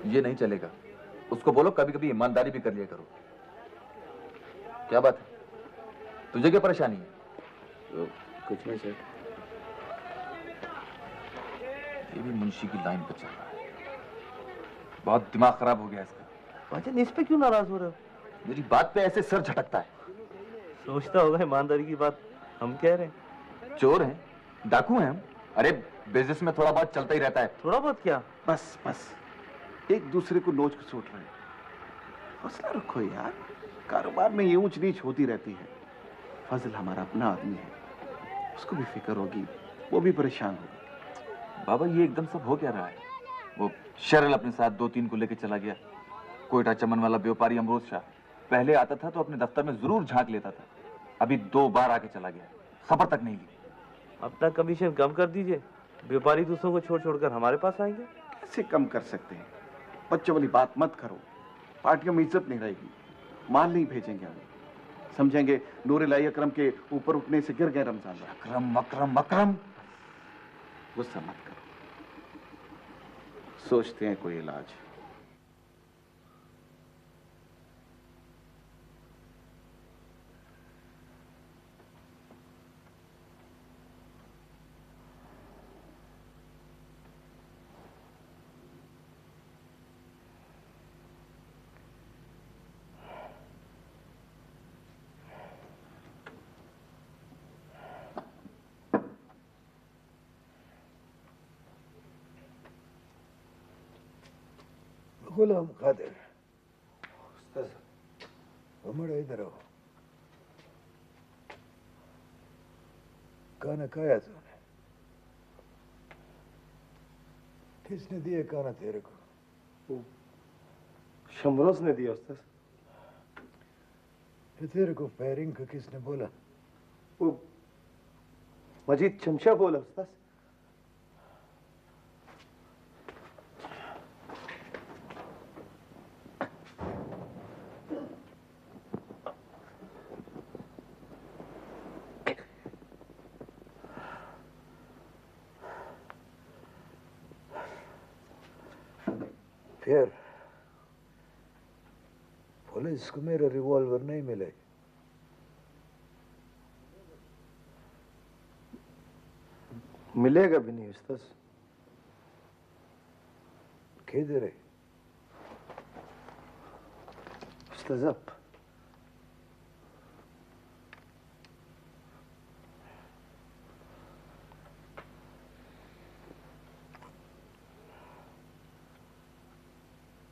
ये नहीं चलेगा। उसको बोलो कभी कभी ईमानदारी भी कर लिया करो। क्या बात है, तुझे क्या परेशानी है? तो कुछ नहीं सर। ये भी मुंशी की लाइन पर चल रहा है। बहुत दिमाग खराब हो गया इसका। भाईजान इस पे क्यों नाराज हो रहे हो? मेरी बात पे ऐसे सर झटकता है। सोचता होगा ईमानदारी की बात हम कह रहे हैं। चोर हैं, डाकू हैं हम। अरे बिजनेस में थोड़ा बहुत चलता ही रहता है। थोड़ा बहुत क्या? बस बस, एक दूसरे को नोच खसोट रहे हैं। हौसला रखो यार, कारोबार में ये ऊंच नीच होती रहती है। फजल हमारा अपना आदमी है, उसको भी फिक्र होगी, वो भी परेशान होगा। बाबा ये एकदम सब हो क्या रहा है? वो शरल अपने साथ 2-3 को लेके चला गया। कोयटा चमन वाला व्यापारी अमरोज शाह पहले आता था तो अपने दफ्तर में जरूर झांक लेता था। अभी 2 बार आके चला गया, खबर तक नहीं ली। अपना कमीशन कम कर दीजिए, व्यापारी दूसरों को छोड़ छोड़कर हमारे पास आएंगे। कैसे कम कर सकते हैं? बच्चों वाली बात मत करो, पार्टियों में इज्जत नहीं रहेगी। माल नहीं भेजेंगे हम, समझेंगे नूर इलाही अकरम के ऊपर उठने से गिर गए रमजान। अकरम अकरम अकरम, गुस्सा मत करो, सोचते हैं कोई इलाज। गुलाम कादिर, हमारा इधर आओ। खाना खाया तूने? किसने दिया खाना तेरे को? शमरोज ने दिया उस्ताद। तेरे को फायरिंग का किसने बोला? वो मजीद चमचा बोला उस्ताद। फिर पुलिस को मेरा रिवॉल्वर नहीं मिले। मिलेगा भी नहीं उस्ताद। किधर है उस्ताद? अब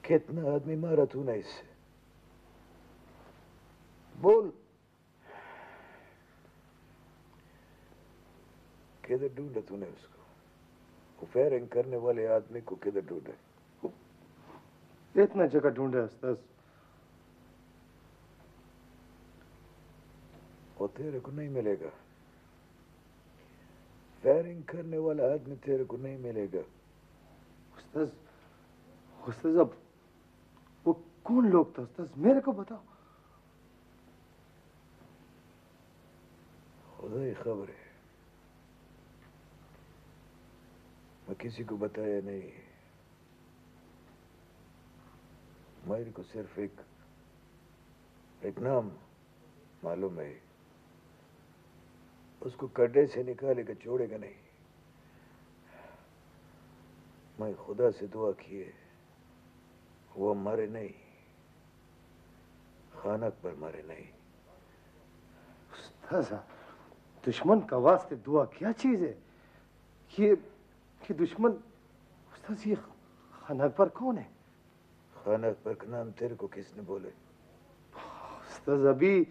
कितना आदमी मारा तूने इससे? बोल। किधर ढूंढा तूने उसको? वो फायरिंग करने वाले आदमी को किधर ढूंढा? इतना जगह ढूंढा उस्ताद। वो तेरे को नहीं मिलेगा। फायरिंग करने वाला आदमी तेरे को नहीं मिलेगा। उस्ताद, उस्ताद अब वो कौन लोग थे उस्ताद, मेरे को बताओ। खुदा ही खबर है, मैं किसी को बताया नहीं। मेरे को सिर्फ एक नाम मालूम है, उसको कड्डे से निकालेगा छोड़ेगा नहीं। मैं खुदा से दुआ किए वो मरे नहीं, खानक पर मरे नहीं। उस्ताद दुश्मन का वास्ते दुआ क्या चीज है? ये दुश्मन उस्ताद, ये खानक पर कौन है? खानक पर का नाम तेरे को किसने बोले? उस्ताद अभी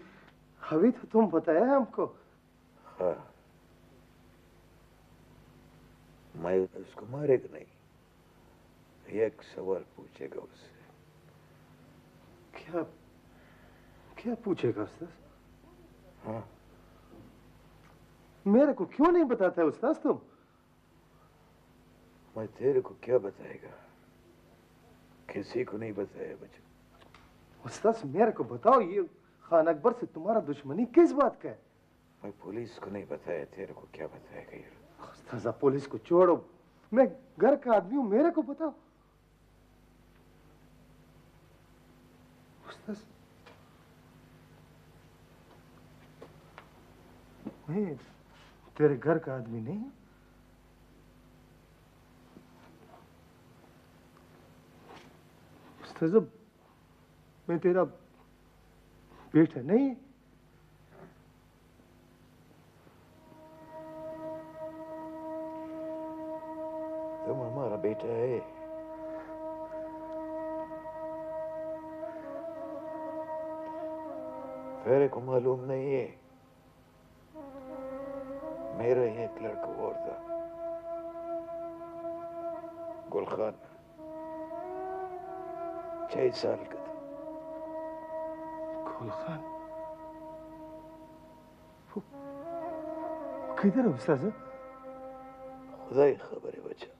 तो तुम बताया हमको। हाँ, मैं उसको मारेगा नहीं, एक सवाल पूछेगा उससे। क्या क्या पूछेगा उस्ताद? हाँ, मेरे को क्यों नहीं बताता उस्ताद तुम? मैं तेरे को क्या बताएगा, किसी को नहीं बताया बच्चों। उस्ताद मेरे को बताओ, ये खान अकबर से तुम्हारा दुश्मनी किस बात का है? मैं पुलिस को नहीं बताया, तेरे को क्या बताएगा यार? उस्ताद पुलिस को छोड़ो, मैं घर का आदमी हूं, मेरे को बताओ। उस्ताद मैं तेरे घर का आदमी नहीं हूं। उस्ताद मैं तेरा बेटा नहीं। तुम हमारा बेटा है। तेरे को मालूम नहीं है, मेरा एक लड़का और था, गुलखान, 6 साल का था। गुलखान वो किधर है उस्ताद? खुदा ही खबर है बच्चा।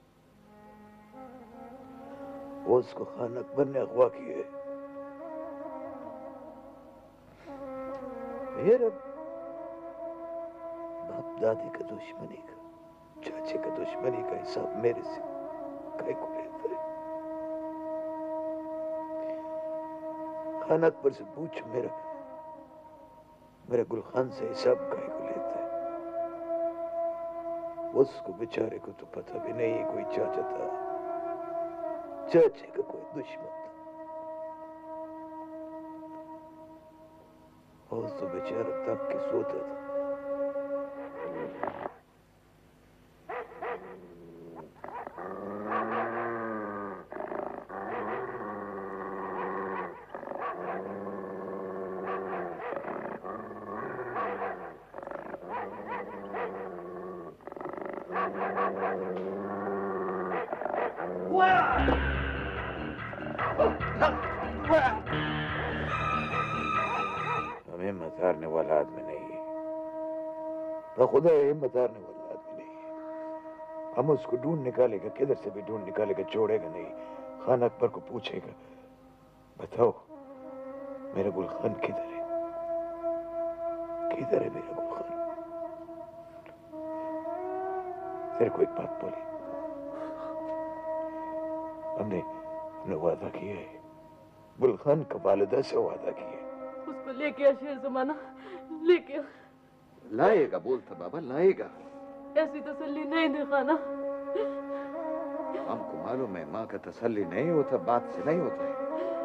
वो उसको खान अकबर ने अगवा किया है। फिर अब बाप दादी का दुश्मनी का, चाचे का दुश्मनी का हिसाब मेरे से काय को लेता है? खान अकबर से पूछ, मेरा गुलखान से हिसाब काय को लेता है? उसको बेचारे को तो पता भी नहीं है कोई चाचा था, चाचे का कोई दुश्मन था। और तो बेचारा तक के सोता था। हमें मतारने वाला आदमी नहीं है, तो खुदा हिम्मत हारने वाला आदमी नहीं है। हम उसको ढूंढ निकालेगा, किधर से भी ढूंढ निकालेगा, छोड़ेगा नहीं। खान अकबर को पूछेगा, बताओ मेरा गुलखान किधर है? किधर है मेरा गुलखान? तेरे को एक बात बोली, हमने वादा किया है, गुलखान का वालिदा से वादा किया है। उसको लेके आ शेर ज़माना, लेके आ। लाएगा, बोलता बाबा लाएगा। ऐसी तसल्ली नहीं दे खाना। हमको मालूम है माँ का तसल्ली नहीं होता, बात से नहीं होता है,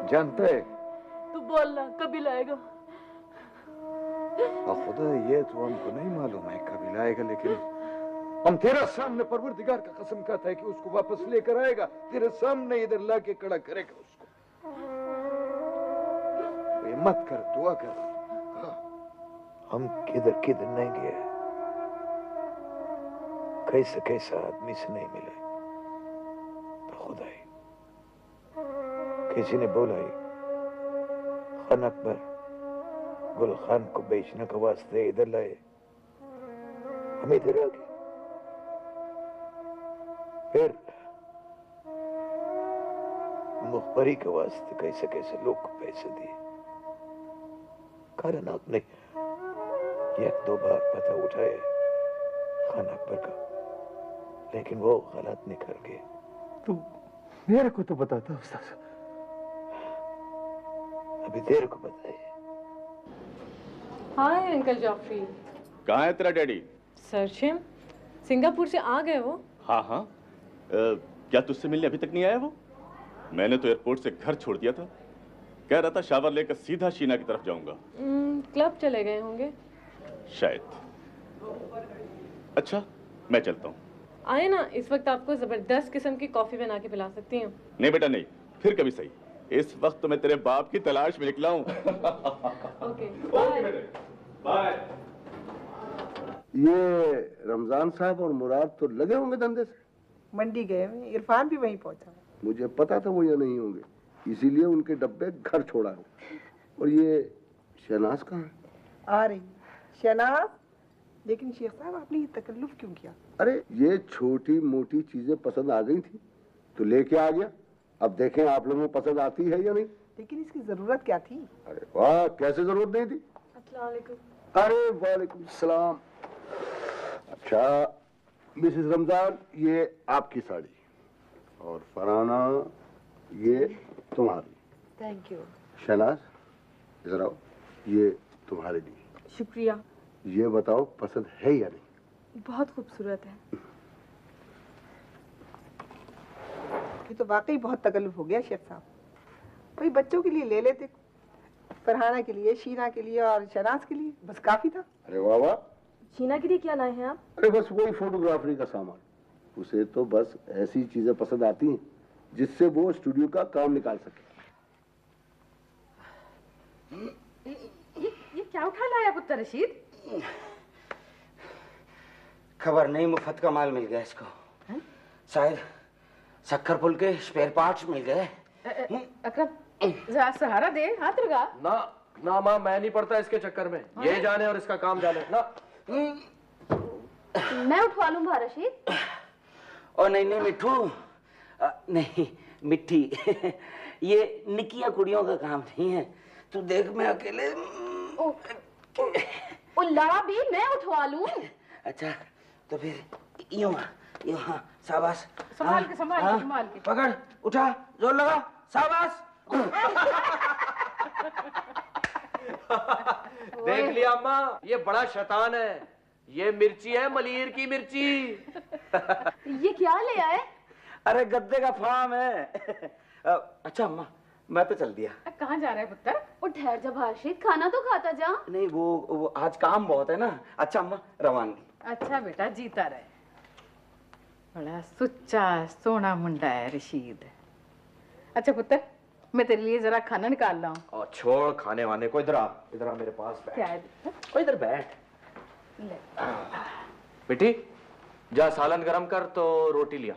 जानता है। तू बोलना कभी लाएगा? और खुदा ये तो हमको नहीं मालूम है कभी लाएगा, लेकिन हम तेरा सामने परवरदिगार का कसम खाता है कि उसको वापस लेकर आएगा। तेरे सामने इधर लाके खड़ा करेगा उसको। हिम्मत कर, दुआ कर। हाँ। हम किधर किधर नहीं गए, कैसा कैसा आदमी से नहीं मिले, तो खुदा ही किसी ने बोला ही खान अकबर गुलखान को बेचने के वास्ते इधर लाए, हम इधर आ गए। फिर मुखबरी के वास्ते कैसे कैसे लोग को पैसे दिए। कारण आपने 1-2 बार पता उठाया खान अकबर का, लेकिन वो गलत निकल गए। तो मेरे को तो बताता उस्ताद। अभी तेरे को बताइए। Hi uncle Joffrey. कहाँ है तेरा डैडी? सरशिम सिंगापुर से आ गए वो। हाँ हाँ, क्या तुझसे मिलने अभी तक नहीं आया वो? मैंने तो एयरपोर्ट से घर छोड़ दिया था, कह रहा था शावर लेकर सीधा शीना की तरफ जाऊंगा। क्लब चले गए होंगे शायद। अच्छा मैं चलता हूँ। आए ना, इस वक्त आपको जबरदस्त किस्म की कॉफी बना के पिला सकती हूँ। नहीं बेटा नहीं, फिर कभी सही। इस वक्त तो मैं तेरे बाप की तलाश में निकला हूँ। Okay bye. बाय। ये रमजान साहब और मुराद तो लगे होंगे धंधे से। मंडी गए हुए, इरफान भी वहीं पहुंचा। मुझे पता था वो ये नहीं होंगे, इसीलिए उनके डब्बे घर छोड़ा है। और ये शहनाज कहाँ है? आ रही शहनाज। लेकिन शेख साहब आपने ये तकल्लुफ क्यों किया? अरे ये छोटी मोटी चीजें पसंद आ गई थी तो लेके आ गया। अब देखें आप लोगों को पसंद आती है या नहीं। लेकिन इसकी जरूरत क्या थी? अरे वाह, कैसे जरूरत नहीं थी। अस्सलाम वालेकुम। अरे वालेकुम सलाम। अच्छा मिसेस रमजान, ये आपकी साड़ी, और फराना ये तुम्हारी। Thank you. शहनाज इधर आओ, ये तुम्हारे लिए। शुक्रिया। ये बताओ पसंद है या नहीं? बहुत खूबसूरत है। ये तो वाकई बहुत तकल्लुफ हो गया शेख साहब। वही बच्चों के लिए ले लेते, फरहाना के लिए, शीना के लिए और शहनाज के लिए, बस काफी था। अरे वाह वाह। शीना के लिए क्या लाए हैं आप? अरे बस वही फोटोग्राफरी का सामान। उसे तो बस ऐसी चीजें पसंद आती हैं जिससे वो स्टूडियो का काम निकाल सके। ये क्या उठा लाया पुत्र रशीद? खबर नहीं, मुफ्त का माल मिल गया इसको। शायद शक्कर पुल के स्पेयर पार्ट्स मिल गए। अकरम जरा सहारा दे, हाथ लगा। ना ना माँ, मैं नहीं पड़ता इसके चक्कर में। ये जाने और इसका काम जाने ना। मैं उठवा लूं भा रशीद। ओ नहीं नहीं मिठू, नहीं मिट्टी ये निकिया कुड़ियों का काम नहीं है। तू देख मैं अकेले। ओ लड़ा भी मैं उठवा लूं। अच्छा तो फिर यूं यूं, हाँ शाबाश। संभाल के संभाल के संभाल के पकड़, उठा, जोर लगा, शाबाश। देख लिया अम्मा, ये बड़ा शैतान है। ये मिर्ची है, मलीर की मिर्ची। ये क्या ले आए? अरे गद्दे का फार्म है। अच्छा अम्मा, मैं तो चल दिया। कहाँ जा रहा है पुत्र? वो ठहर जा रशीद, खाना तो खाता जा। नहीं वो आज काम बहुत है ना। अच्छा अम्मा, रवानगी। अच्छा बेटा, जीता रहे। बड़ा सुच्चा सोना मुंडा है रशीद। अच्छा पुत्र, मैं तेरे लिए जरा खाना निकाल रहा हूँ। और छोड़ खाने वाने को, इधर आ मेरे पास बैठ। क्या है? ओ इधर बैठ। बेटी जा सालन गरम कर तो रोटी लिया।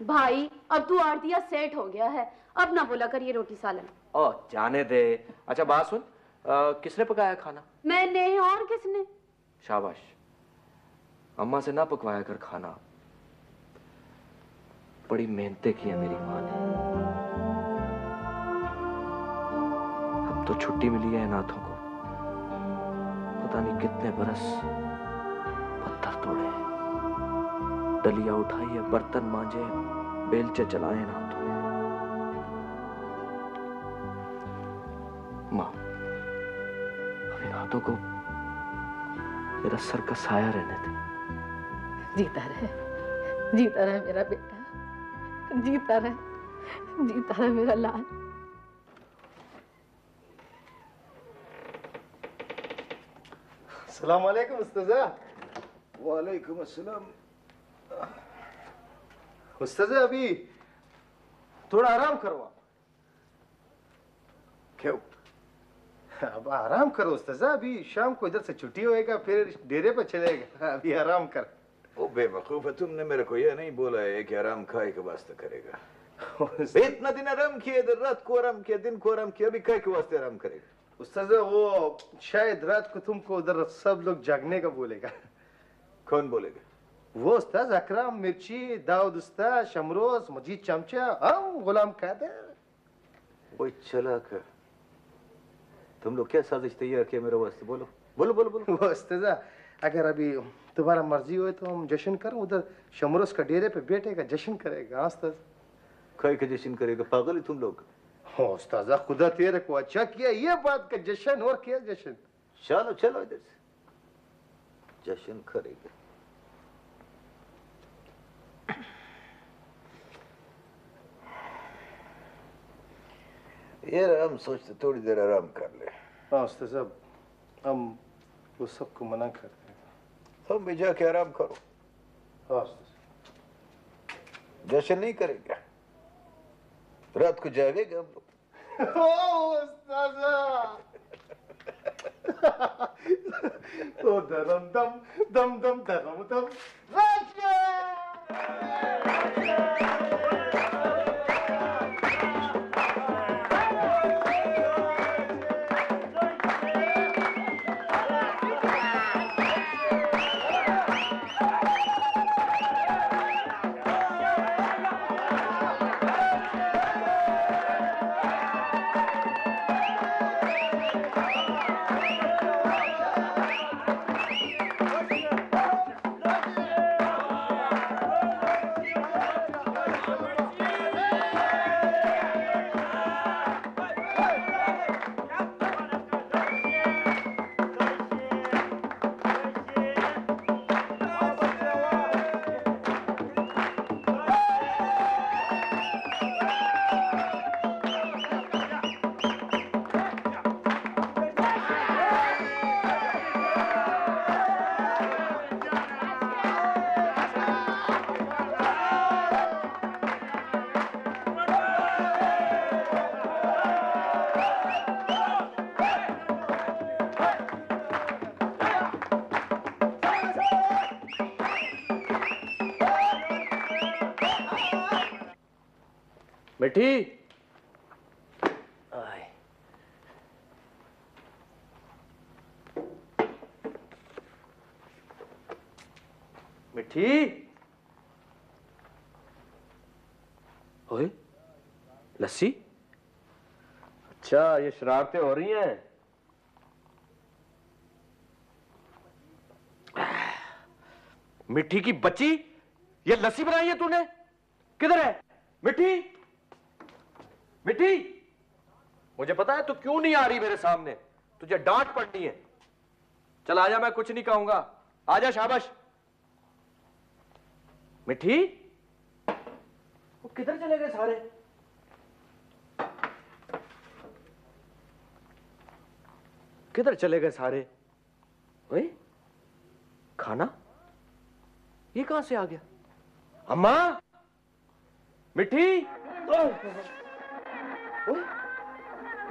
भाई अब तू आरतिया सेट हो गया है, अब ना बोला कर ये रोटी सालन। ओ जाने दे। अच्छा बात सुन, किसने पकाया खाना? मैंने। और किसने? शाबाश। अम्मा से ना पकवाया कर खाना, बड़ी मेहनतें की है मेरी माँ ने। अब तो छुट्टी मिली है अनाथों को, पता नहीं कितने बरस पत्थर तोड़े, डलिया उठाई है, बर्तन मांजे, बेलचे चलाए ना हाथों में। माँ अब इन हाथों को मेरा सर का साया रहने दे। जीता रहे मेरा बेटा, जीता रहे मेरा लाल। अस्सलाम वालेकुम उस्ताजा। वालेकुम अस्सलाम। उस्ताजा अभी थोड़ा आराम करो आप। क्यों? अब आराम करो उस्ताजा, अभी शाम को इधर से छुट्टी होएगा, फिर डेरे पर चलेगा। अभी आराम कर। ओ बेवकूफ है, तुमने मेरे को यह नहीं बोला है कि आराम खाए के वास्ते करेगा। इतना दिन आराम किया, इधर रात को आराम किया, दिन को आराम किया, अभी खाए के वास्ते आराम करेगा। उस्ताजा वो शायद रात को तुमको उधर सब लोग जागने का बोलेगा। कौन बोलेगा? वो उस्ताद अकरम, मिर्ची, दाऊद उस्ताद, शमरोज, मजीद चमचा, हम गुलाम कादर। वो चलाक है। तुम लोग क्या साजिश तैयार किया मेरे वास्ते? बोलो बोलो बोलो बोलो। वो उस्ताद अगर अभी तुम्हारा मर्जी हो तो हम जश्न करें, उधर शमरोज का डेरे पे बैठेगा, जश्न करेगा। उस्ताद खाए के जश्न करेगा? पागल है तुम लोग। उस्ताद खुदा तेरे को अच्छा किया, ये बात का जश्न और क्या जश्न। चलो चलो इधर से जश्न करेगा। यार हम सोचते थोड़ी देर आराम कर ले। हाँ उस्ताद साहब, हम वो सबको मना करते हैं। तुम भी जाके आराम करो। हाँ उस्ताद साहब। जश्न नहीं करेगा, रात को जागेगा हम लोग। ओ धरम दम दम दम धरम दम। मिठी। मिठी। ओए, लस्सी? अच्छा, ये शरारतें हो रही हैं। मिट्टी की बच्ची, ये लस्सी बनाई है तूने? किधर है मिट्टी? मिट्टी, मुझे पता है तू क्यों नहीं आ रही मेरे सामने। तुझे डांट पड़नी है। चल आजा, मैं कुछ नहीं कहूंगा। आजा, शाबाश। मिट्टी, वो किधर चले गए सारे? किधर चले गए सारे? ओए, खाना ये कहां से आ गया? अम्मा, मिट्टी, ओए,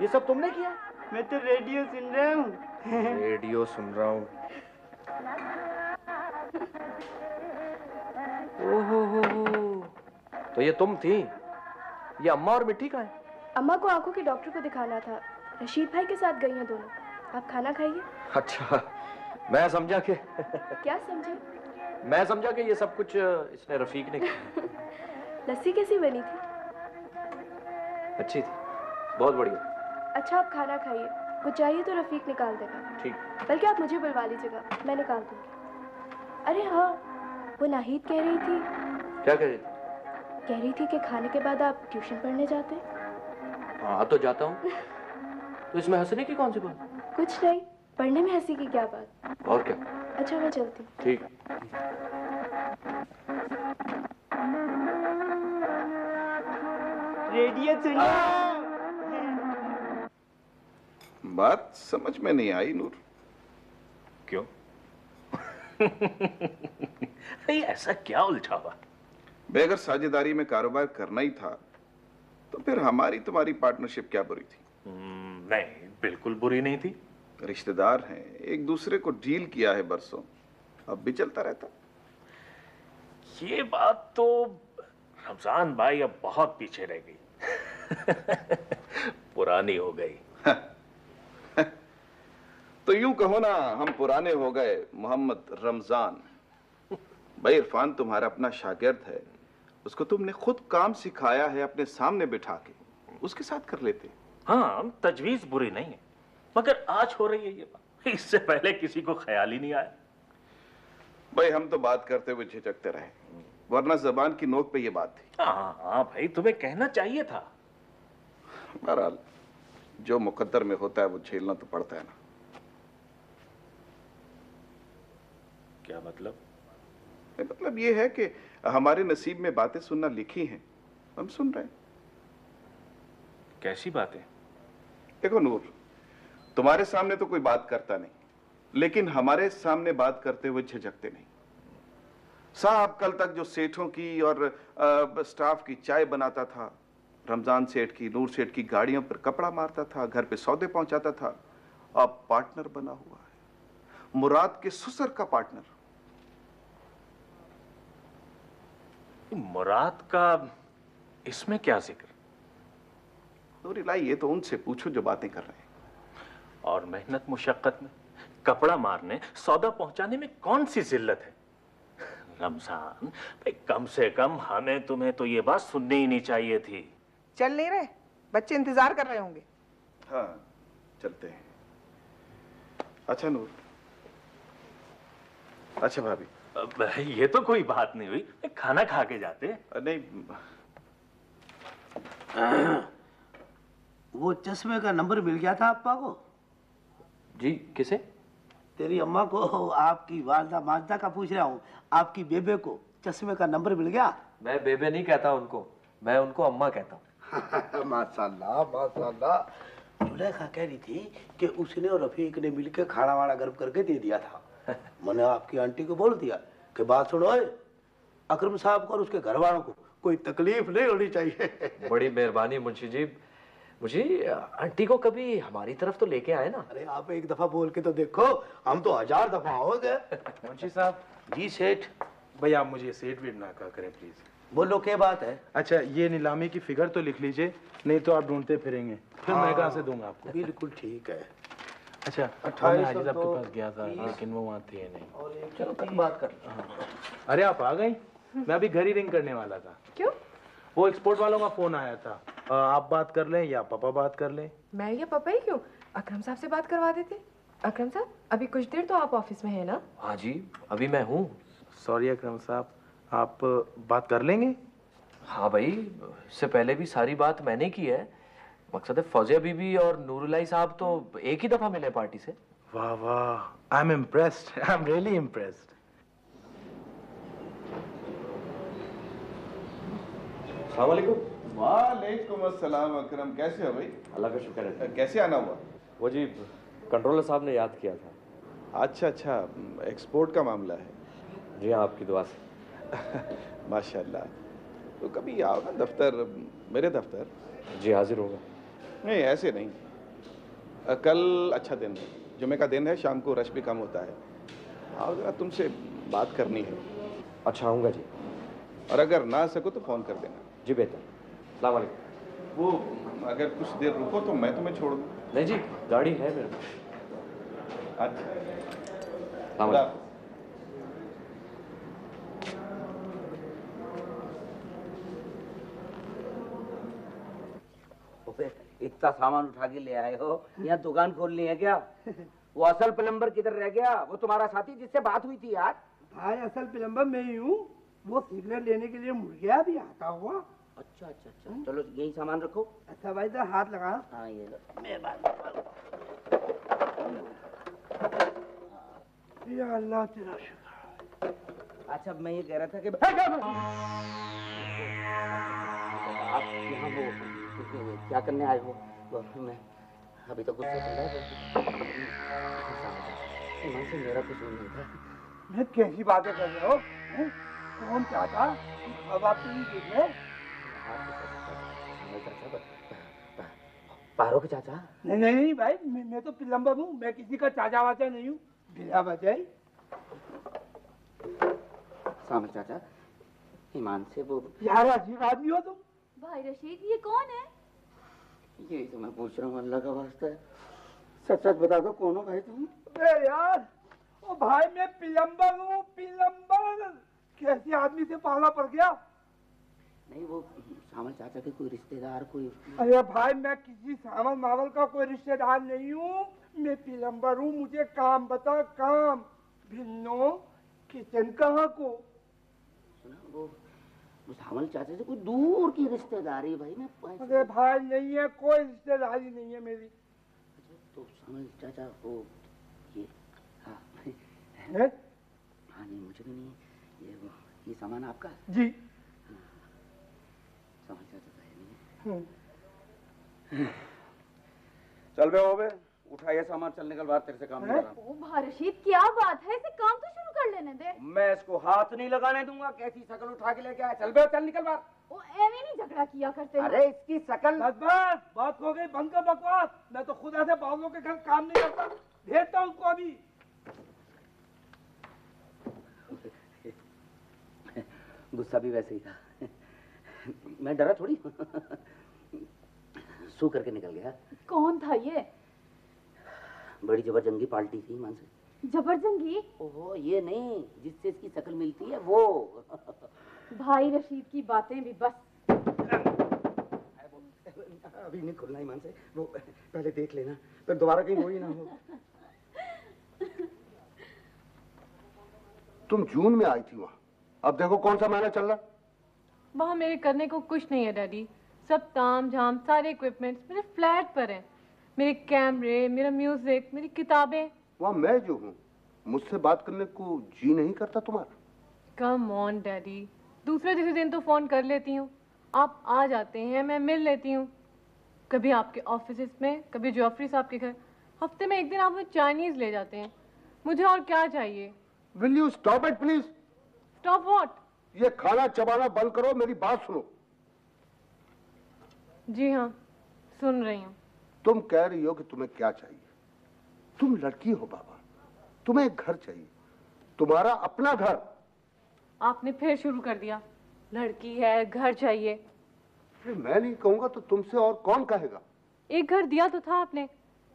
ये सब तुमने किया? मैं तो रेडियो सुन रहा हूँ। रेडियो सुन रहा हूँ। ओहो हो, तो ये तुम थी? ये अम्मा और मिट्टी कहाँ है? अम्मा को आंखों के डॉक्टर को दिखाना था। रशीद भाई के साथ गई हैं दोनों। आप खाना खाइए। अच्छा, मैं समझा कि क्या समझे? मैं समझा कि ये सब कुछ इसने रफीक ने किया। लस्सी कैसी बनी थी? अच्छी थी, बहुत बढ़िया। अच्छा, आप खाना खाइए। कुछ चाहिए तो रफीक निकाल देगा। ठीक। बल्कि आप मुझे बुलवा लीजिएगा, मैं निकाल दूंगी। अरे हाँ, वो नाहिद कह रही थी। क्या कह रही थी? कह रही थी कि खाने के बाद आप ट्यूशन पढ़ने जाते? हाँ तो जाता हूँ। तो इसमें हंसने की कौन सी बात? कुछ नहीं, पढ़ने में हंसी की क्या बात। और क्या? अच्छा, मैं चलती हूँ। ठीक। रेडियो सुनो। बात समझ में नहीं आई नूर। क्यों? ऐसा क्या उलझा हुआ? बे, अगर साझेदारी में कारोबार करना ही था तो फिर हमारी तुम्हारी पार्टनरशिप क्या बुरी थी? नहीं, बिल्कुल बुरी नहीं थी। रिश्तेदार हैं, एक दूसरे को डील किया है बरसों, अब भी चलता रहता। ये बात तो रमजान भाई अब बहुत पीछे रह गई। पुरानी हो गई। तो यूं कहो ना, हम पुराने हो गए मोहम्मद रमजान। भाई, इरफान तुम्हारा अपना शागिर्द है, उसको तुमने खुद काम सिखाया है, अपने सामने बिठा के उसके साथ कर लेते। हाँ, तजवीज बुरी नहीं है, मगर आज हो रही है ये बात। इससे पहले किसी को ख्याल ही नहीं आया। भाई, हम तो बात करते हुए झिझकते रहे, वरना जबान की नोक पे ये बात थी। हाँ भाई, तुम्हें कहना चाहिए था। बहरहाल, जो मुकद्दर में होता है वो झेलना तो पड़ता है ना। क्या मतलब? मतलब ये है कि हमारे नसीब में बातें सुनना लिखी हैं, हम सुन रहे हैं। कैसी बातें? देखो नूर, तुम्हारे सामने तो कोई बात करता नहीं, लेकिन हमारे सामने बात करते हुए झिझकते नहीं। साहब कल तक जो सेठों की और स्टाफ की चाय बनाता था, रमजान सेठ की, नूर सेठ की गाड़ियों पर कपड़ा मारता था, घर पे सौदे पहुंचाता था, अब पार्टनर बना हुआ है, मुराद के ससुर का पार्टनर। मुराद का इसमें क्या जिक्र? नूर इलाही, ये तो उनसे पूछो जो बातें कर रहे हैं। और मेहनत मुशक्कत में कपड़ा मारने, सौदा पहुंचाने में कौन सी जिल्लत है? रमजान भाई, कम से कम हमें तुम्हें तो ये बात सुननी ही नहीं चाहिए थी। चल नहीं रहे? बच्चे इंतजार कर रहे होंगे। हाँ, चलते हैं। अच्छा नूर। अच्छा भाभी। ये तो कोई बात नहीं हुई, खाना खा के जाते। नहीं, वो चश्मे का नंबर मिल गया था अप्पा को? जी, किसे? तेरी अम्मा को। आपकी वालदा माजदा का पूछ रहा हूँ। आपकी बेबे को चश्मे का नंबर मिल गया? मैं बेबे नहीं कहता उनको, मैं उनको अम्मा कहता हूँ। माशाल्लाह माशाल्लाह। जुलेखा कह रही थी कि उसने और रफीक ने मिलकर खाना वाना गर्म करके दे दिया था। मैंने आपकी आंटी को बोल दिया कि बात सुनो, अकरम साहब को और उसके घर वालों को कोई तकलीफ नहीं होनी चाहिए। बड़ी मेहरबानी मुंशी जी। मुझे आंटी को कभी हमारी तरफ तो लेके आए ना। अरे आप एक दफा बोल के तो देखो, हम तो 1000 दफा हो गए। मुंशी साहब। जी सेठ। भैया, आप मुझे सेठ वेठ ना कहा करें प्लीज। बोलो क्या बात है? अच्छा, ये नीलामी की फिगर तो लिख लीजिए, नहीं तो आप ढूंढते फिरेंगे, फिर मैं कहाँ से दूंगा आपको। बिल्कुल ठीक है। अच्छा, 2800 हाजिर आपके पास गया था, लेकिन वो वहाँ थे नहीं। और चलो कल बात कर। अरे आप आ गई, मैं अभी घर ही रिंग करने वाला था। क्यों? वो एक्सपोर्ट वालों का फोन आया था। आप बात कर लें या पापा बात कर लें? मैं या पापा ही क्यों, अकरम साहब से बात करवा देते। अकरम साहब, अभी कुछ देर तो आप ऑफिस में है ना? हाँ जी, अभी मैं हूँ। सॉरी अकरम साहब, आप बात कर लेंगे? हाँ भाई, इससे पहले भी सारी बात मैंने की है। मकसद है फौजिया बीबी और नूरुल्लाह साहब तो एक ही दफा मिले पार्टी से। वाह वाह, I am impressed, I am really impressed. वालेकुम अस्सलाम अकरम, कैसे हो भाई? अल्लाह का शुक्र है। कैसे आना हुआ? वो जी कंट्रोलर साहब ने याद किया था। अच्छा अच्छा, एक्सपोर्ट का मामला है। जी हाँ, आपकी दुआ से। माशाल्लाह। तो कभी आओ ना दफ्तर, मेरे दफ्तर। जी हाजिर होगा। नहीं ऐसे नहीं, कल अच्छा दिन है, जुमे का दिन है, शाम को रश भी कम होता है। आओ जरा, तुमसे बात करनी है। अच्छा आऊँगा जी। और अगर ना सको तो फ़ोन कर देना। जी बेहतर। अस्सलाम वालेकुम। वो अगर कुछ देर रुको तो मैं तुम्हें छोड़ दूँ। नहीं जी, गाड़ी है मेरे पास। अच्छा, इतना सामान उठा के ले आए हो, यहाँ दुकान खोलनी है क्या? वो असल प्लम्बर किधर रह गया? वो तुम्हारा साथी जिससे बात हुई थी यार। भाई असल प्लम्बर मैं ही हूँ, वो सिगरेट लेने के लिए मुड़ गया भी आता हुआ। अच्छा अच्छा अच्छा, चलो यही सामान रखो। अच्छा भाई तो हाथ लगा। हाँ ये लो। मैं या अल्लाह तेरा शुक्र। अच्छा मैं ये कह रहा था कि आप यहाँ वो क्या करने आए हो? मैं अभी तो गुस्सा कर रहा है। से मेरा कुछ नहीं था। मैं कैसी बातें कर रहे हो? कौन चाहता? अब आप तो नहीं देख रहे। पारो के चाचा? नहीं नहीं नहीं भाई, मैं तो प्लम्बर हूँ, मैं किसी का चाचा वाचा नहीं हूँ। बिना बजाई सामर चाचा, ईमान से वो यार अजीब आदमी हो तुम। भाई रशीद, ये कौन है? यही तो मैं पूछ रहा हूँ, अल्लाह का वास्ता है सच सच बता दो, कौन हो भाई तुम? अरे यार, ओ भाई मैं प्लम्बर हूँ, प्लम्बर। कैसे आदमी से पाला पड़ गया? नहीं वो सामल चाचा के कोई रिश्तेदार कोई? अरे भाई मैं किसी सामल मावल का कोई रिश्तेदार नहीं हूँ, मैं प्लम्बर हूँ। मुझे काम बता, काम। भिन्नो किचन कहाँ को? सुना वो सामल चाचा से कोई दूर की रिश्तेदारी भाई। मैं अरे भाई नहीं है, कोई रिश्तेदारी नहीं है मेरी। तो सामल चाचा वो ये हाँ है? हाँ नहीं मुझे भी नहीं, ये सामान आपका? जी। सामल चाचा का है नहीं। चल बे हो बे, उठा ये सामान, चल निकल बाहर, तेरे से काम नहीं कर रहा। ओ भाई रशीद, क्या बात है? इसे काम तो शुरू कर लेने दे। मैं इसको हाथ नहीं लगाने दूंगा। कैसी शकल उठा के लेके आया? चल बे, चल निकल बाहर। ओ एवे नहीं झगड़ा किया करते। अरे इसकी शकल। बस बस, बात हो गई, बंद कर बकवास। मैं तो खुदा से बाबुओं के घर काम नहीं करता, भेजता हूँ उसको अभी। गुस्सा भी वैसे ही था, मैं डरा थोड़ी। सू करके निकल गया। कौन था ये? बड़ी जबरजंगी पार्टी थी मान से। जबरजंगी? ओहो ये नहीं, जिससे इसकी शकल मिलती है वो। भाई रशीद की बातें भी बस। अभी नहीं खुलना ईमान से, वो पहले देख लेना, फिर दोबारा कहीं वही ना हो। तुम जून में आई थी वहां, अब देखो कौन सा महीना चल रहा। वहाँ मेरे करने को कुछ नहीं है डैडी, सब ताम झाम सारे इक्विपमेंट्स मेरे फ्लैट पर हैं। मेरे कैमरे, मेरा म्यूजिक, मेरी किताबें। वहाँ मैं जो हूँ, मुझसे बात करने को जी नहीं करता तुम्हारा? कम ऑन डैडी, दूसरे तीसरे दिन तो फोन कर लेती हूँ, आप आ जाते हैं, मैं मिल लेती हूँ। कभी आपके ऑफिस में, कभी जॉफरी साहब के घर। हफ्ते में एक दिन आप मुझे चाइनीज ले जाते हैं। मुझे और क्या चाहिए? Will you stop it please? Stop what? ये खाना चबाना बंद करो, मेरी बात सुनो। जी हाँ, सुन रही हूँ। तुम कह रही हो कि तुम्हें क्या चाहिए। तुम लड़की हो बाबा, तुम्हें एक घर चाहिए, तुम्हारा अपना घर। आपने फिर शुरू कर दिया। लड़की है, घर चाहिए। मैं नहीं कहूंगा तो तुमसे और कौन कहेगा? एक घर दिया तो था आपने,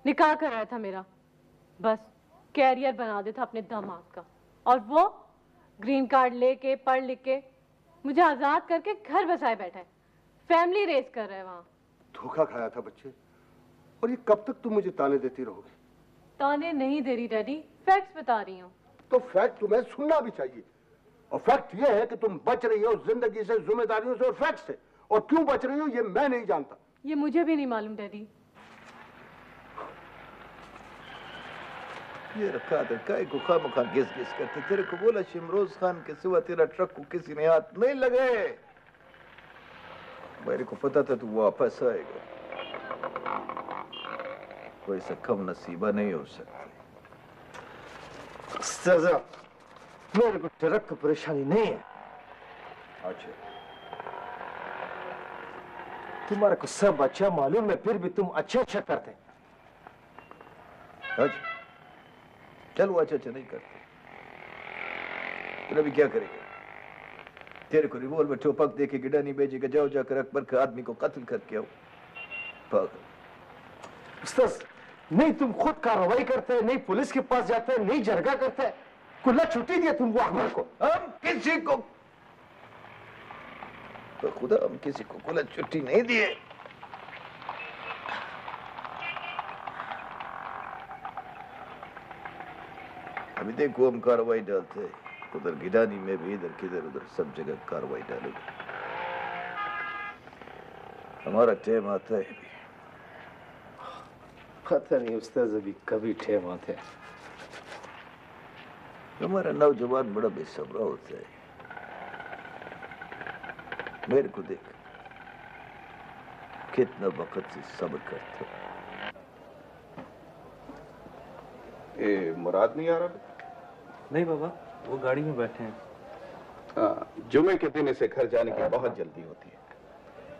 निकाह कराया था मेरा, बस कैरियर बना दिया था अपने दामाद का, और वो ग्रीन कार्ड लेके पढ़ लिख के मुझे आजाद करके घर बसाए बैठा है, फैमिली रेस कर रहा है वहाँ। धोखा खाया था बच्चे, और ये कब तक तुम मुझे ताने देती रहोगे? ताने नहीं दे रही डैडी, फैक्ट्स बता रही हूँ। तो फैक्ट तुम्हें सुनना भी चाहिए, और फैक्ट ये है कि तुम बच रही हो जिंदगी से, जिम्मेदारियों से और फैक्ट से, और क्यों बच रही हो ये मैं नहीं जानता। ये मुझे भी नहीं मालूम डैडी। ये रखा था काय को खामखा घिस घिस करते, तेरे को बोला शिमरोज खान के सिवा तेरा ट्रक को किसी ने हाथ नहीं लगे। मेरे को पता था तू वापस आएगा, कोई सा कम नसीबा नहीं हो सकती। सजा, मेरे को ट्रक की परेशानी नहीं है। अच्छा, तुम्हारे को सब अच्छा मालूम है, फिर भी तुम अच्छा करते। अच्छा चल, वो अच्छा नहीं करते, अभी क्या करेगा? तेरे को रिवॉल्वर ठोपक दे के गिड़ा नहीं भेजेगा, जाओ जाकर अकबर के आदमी को कत्ल करके आओ। पागल। उस्ताद, नहीं तुम खुद कार्रवाई करते, नहीं पुलिस के पास जाते, नहीं जरगा करते, खुला छुट्टी दिया तुम वो अकबर को। हम किसी को तो खुदा हम किसी को खुला छुट्टी नहीं दिए। अभी देखो हम कार्रवाई डालते हैं, उधर गिडानी में भी, इधर किधर उधर सब जगह कार्रवाई डालेंगे। हमारा टाइम आता है। पता नहीं उस्ताद अभी कभी टाइम आते। हमारा नौजवान बड़ा बेसब्रा होता है। मेरे को देख कितना वक्त से सब्र करता। ए मुराद नहीं आ रहा? नहीं बाबा, वो गाड़ी में बैठे हैं। जुमे के दिन इसे घर जाने की बहुत जल्दी होती है।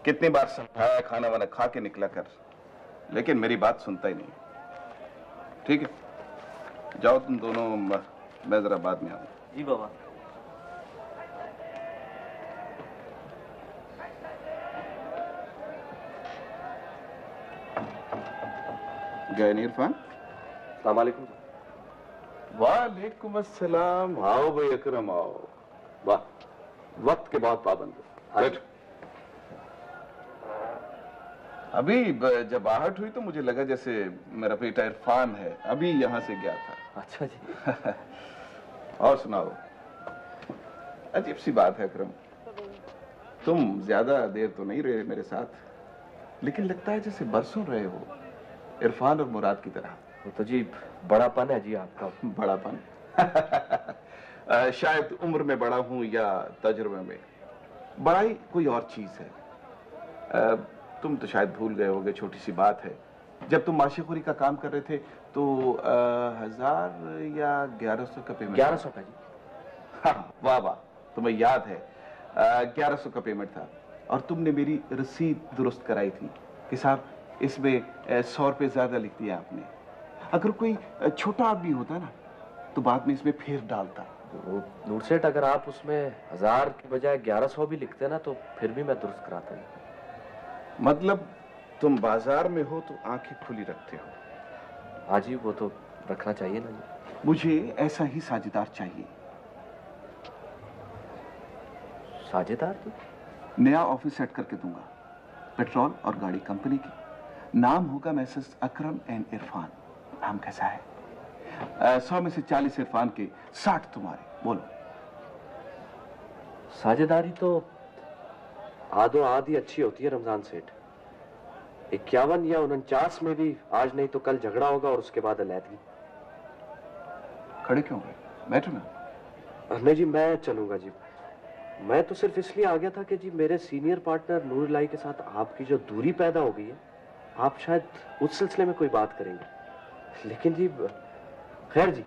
कितनी बार समझाया, खाना वाना खा के निकला कर, लेकिन मेरी बात सुनता ही नहीं। ठीक है, जाओ तुम दोनों, मैं जरा बाद में आऊंगा। जी बाबा। गए नहीं इरफान? अस्सलाम वालेकुम। वालेकुम अस्सलाम। आओ भाई अकरम, आओ। वाह, वक्त के बहुत पाबंद हो। बैठो। अभी जब आहट हुई तो मुझे लगा जैसे मेरा बेटा इरफान है, अभी यहाँ से गया था। अच्छा जी। और सुनाओ। अजीब सी बात है अकरम, तुम ज्यादा देर तो नहीं रहे मेरे साथ, लेकिन लगता है जैसे बरसों रहे हो, इरफान और मुराद की तरह। वो तो जी बड़ापन है जी आपका। बड़ापन? शायद उम्र में बड़ा हूं या तजुर्बे में। बड़ाई कोई और चीज है। तुम तो शायद भूल गए होगे, छोटी सी बात है, जब तुम माशिखोरी का काम कर रहे थे तो 1000 या 1100 का पेमेंट। 1100 का जी? हाँ, वाह वाह, तुम्हें याद है। 1100 का पेमेंट था, और तुमने मेरी रसीद दुरुस्त कराई थी कि साहब इसमें 100 रुपये ज्यादा लिख दिया आपने। अगर कोई छोटा आदमी होता ना तो बाद में इसमें फेर डालता। नूर सेठ, अगर आप उसमें 1000 की बजाय 1100 भी लिखते ना तो फिर भी मैं दुरुस्त कराता नहीं। मतलब तुम बाजार में हो तो आंखें खुली रखते हो। हाँ जी, वो तो रखना चाहिए ना जी। मुझे ऐसा ही साझेदार चाहिए। साझेदार? तो नया ऑफिस सेट करके दूंगा, पेट्रोल और गाड़ी कंपनी की, नाम होगा मैसेज अकरम एंड इरफान। नाम कैसा है? 100 में से 40 इरफान के, 60 तुम्हारे। बोलो। साझेदारी तो आधो आधी अच्छी होती है रमजान सेठ। 51 या 49 में भी आज नहीं तो कल झगड़ा होगा और उसके बाद अलैदगी। खड़े क्यों गए? बैठो ना। नहीं जी, मैं चलूंगा जी। मैं तो सिर्फ इसलिए आ गया था कि जी मेरे सीनियर पार्टनर नूर इलाही के साथ आपकी जो दूरी पैदा हो गई है, आप शायद उस सिलसिले में कोई बात करेंगे। लेकिन जी खैर जी,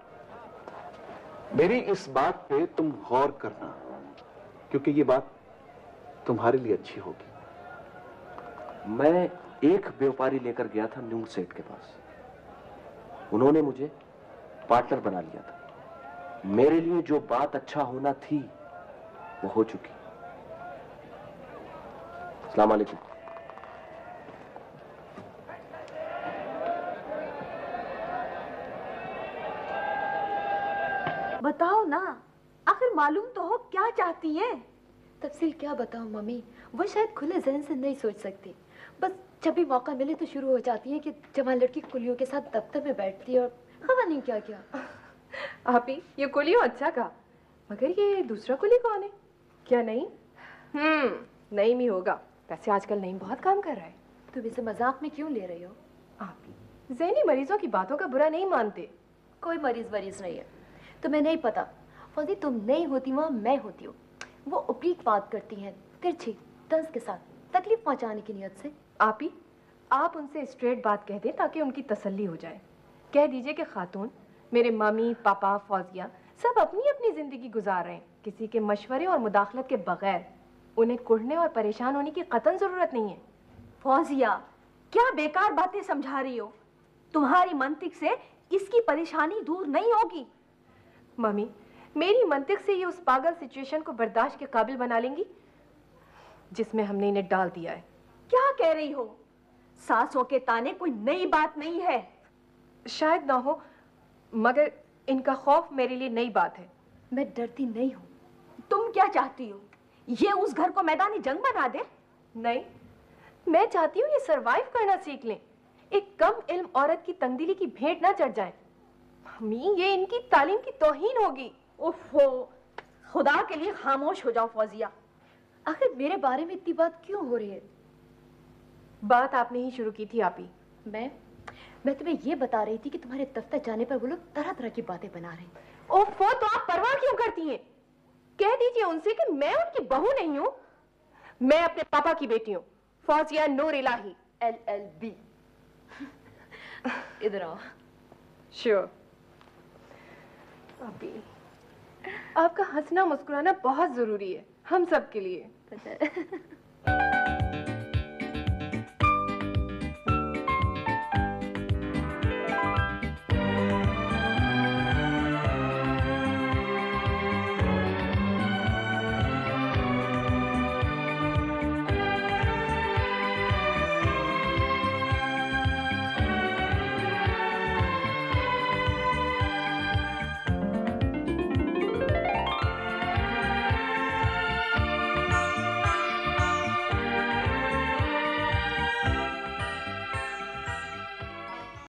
मेरी इस बात पे तुम गौर करना, क्योंकि ये बात तुम्हारे लिए अच्छी होगी। मैं एक व्यापारी लेकर गया था नूर सेठ के पास, उन्होंने मुझे पार्टनर बना लिया था। मेरे लिए जो बात अच्छा होना थी वो हो चुकी। अस्सलाम वालेकुम। बताओ ना, आखिर मालूम तो हो क्या चाहती है। तफसील क्या बताऊं मम्मी, वो शायद खुले जहन से नहीं सोच सकती। बस जब भी मौका मिले तो शुरू हो जाती है कि जवान लड़की कुलियों के साथ दफ्तर में बैठती है और खबर नहीं क्या क्या। आप ही ये कुलियों अच्छा कहा, मगर ये दूसरा कुली कौन है? क्या नहीं? नईम ही होगा। वैसे आजकल नईम बहुत काम कर रहा है। तुम इसे मजाक में क्यों ले रही हो? आप ही ज़हनी मरीजों की बातों का बुरा नहीं मानते। कोई मरीज नहीं है, तुम्हें नहीं पता। फौजी तुम नहीं होती वहाँ मैं होती हूँ। वो उपरीत बात करती हैं, तिरछी तंज के साथ, तकलीफ पहुँचाने की नियत से। आप ही आप उनसे स्ट्रेट बात कह दें ताकि उनकी तसल्ली हो जाए। कह दीजिए कि खातून, मेरे मम्मी पापा फौजिया सब अपनी अपनी जिंदगी गुजार रहे हैं, किसी के मशवरे और मुदाखलत के बगैर। उन्हें कुढ़ने और परेशान होने की कतई जरूरत नहीं है। फौजिया क्या बेकार बातें समझा रही हो? तुम्हारी मंतिक से इसकी परेशानी दूर नहीं होगी। मम्मी मेरी मंतिक से ये उस पागल सिचुएशन को बर्दाश्त के काबिल बना लेंगी जिसमें हमने इन्हें डाल दिया है। क्या कह रही हो? सासों के ताने कोई नई बात नहीं है। शायद ना हो, मगर इनका खौफ मेरे लिए नई बात है। मैं डरती नहीं हूँ। तुम क्या चाहती हो? ये उस घर को मैदानी जंग बना दे? नहीं, मैं चाहती हूँ ये सरवाइव करना सीख लें, एक कम इल्म औरत की तंगदिली की भेंट ना चढ़ जाए। मम्मी ये इनकी तालीम की तौहीन होगी। ओफो, खुदा के लिए खामोश हो जाओ फौजिया। आखिर मेरे बारे में इतनी बात क्यों हो रही है? बात आपने ही शुरू की थी आप ही। मैं तुम्हें ये बता रही थी कि तुम्हारे दफ्तर जाने पर वो लोग तरह तरह की बातें बना रहे हैं। ओफो, तो आप परवाह क्यों करती हैं? कह दीजिए उनसे कि मैं उनकी बहू नहीं हूँ, मैं अपने पापा की बेटी हूँ, फौजिया नूर इलाही LLB। इधर आओ। श्योर। अभी आपका हंसना मुस्कुराना बहुत जरूरी है हम सब के लिए।